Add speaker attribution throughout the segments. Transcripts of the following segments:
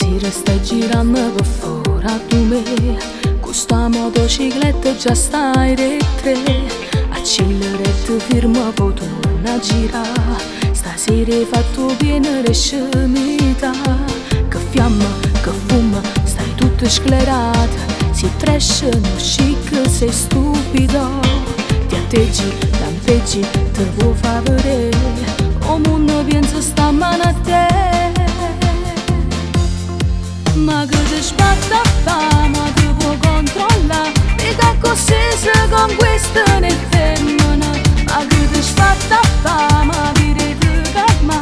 Speaker 1: Stasera stai girando per fuori a tu me, con sta motocicletta già stai re. Accelera e ti ferma poi torna a girare. Stasera hai fatto pieno di scemità. Che fiamma, che fuma, stai tutta sclerata. Si fresh, non chic, sei stupido. Ti atteggi, lampeggi, te vuoi far vedere. O mondo pensa stamane a te. Ma che ti sbatta fama, ti può controllare. Mica così se con questa ne femmina. Ma che ti sbatta fama, dire ti calma.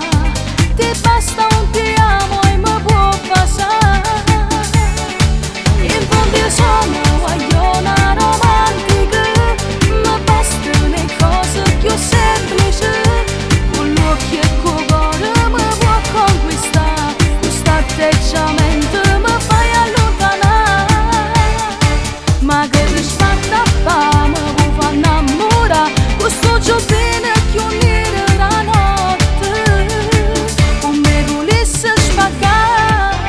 Speaker 1: Ti basta un ti amo e mi può passare. In fondo io sono guagliona romantica. Mi bastano le cose più semplici. Con l'occhio e col cuore mi può conquistare. Questo atteggiamento mi fai allontanare. Ma che ti sbatta fame, mi fa innamorare. Questo giovane che unire la notte. Con me volesse spaccare.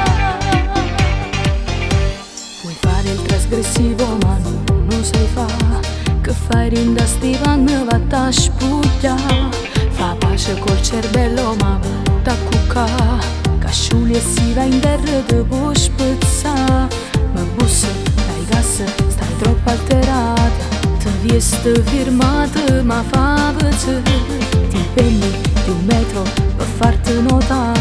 Speaker 1: Vuoi fare il trasgressivo ma non lo sai fare. Che fai rinda sti panni vatta a spugliare. Fa pace col cervello ma vatta a cuccare. Casciuli e si va in terra te può spezzare. Ma bussa, dai gas, stai troppo alterata. Ti visto firmata ma fa vedere. Ti impegni di 1 metro per farti notare.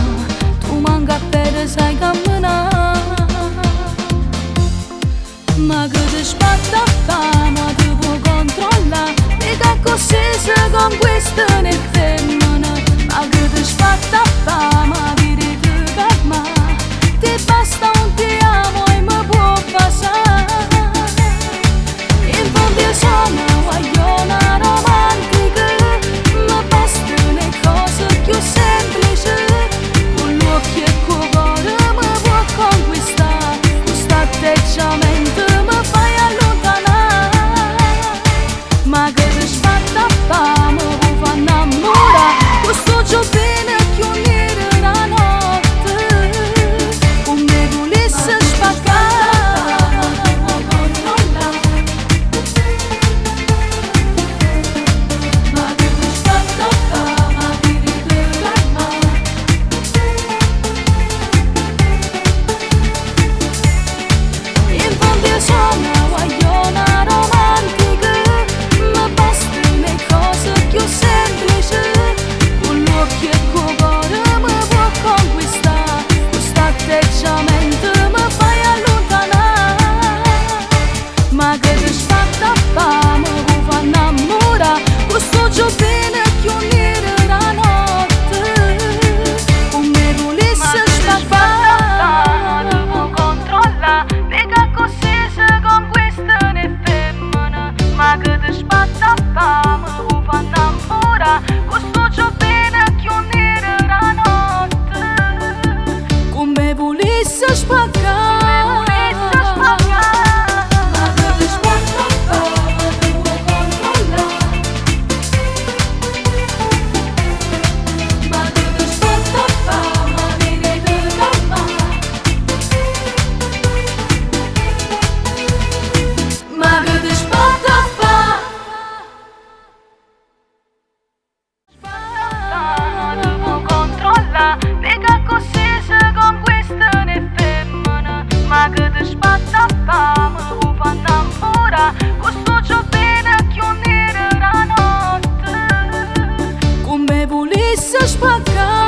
Speaker 1: Tu manca a pedere sai camminare. Ma che ti sbatta fama, ti può controllare. Mica così se con questa ne femmina. Ma che ti sbatta fama, dire ti calma. Ti basta un ti amo e mi può passare. In fondo io sono guagliona romantica. Mi bastano le cose più semplici. Con l'occhio e col cuore mi può conquistare. Questo atteggiamento mi fai allontanare. Ma che ti sbatta fame, mi fa innamorare. Questo giovane che unire la notte. Con me volesse spaccare. Ma che ti sbatta fame, dire ti calma. In fondo io sono guagliona romantica. Mi bastano le cose più semplici. Con l'occhio e col cuore mi può conquistare. Questo atteggiamento mi fai allontanare. Ma che ti sbatta fame, mi fa innamorare. Questo giovane che unire la notte. Con me volesse spaccare. Ti può controllare. Mica così se con questa ne femmina. Ma che ti sbatta fame, mi fa innamorare. Questo giovane che unire la notte. Con me volesse spaccare. Ma che ti sbatta fame, ti può controllare. Ma che ti sbatta fame, dire ti calma. Ma che ti sbatta fame. Ti può controllare. Mica così se con questa ne femmina. Ma che ti sbatta fame, mi fa innamorare. Questo giovane che unire la notte. Con me volesse spaccare.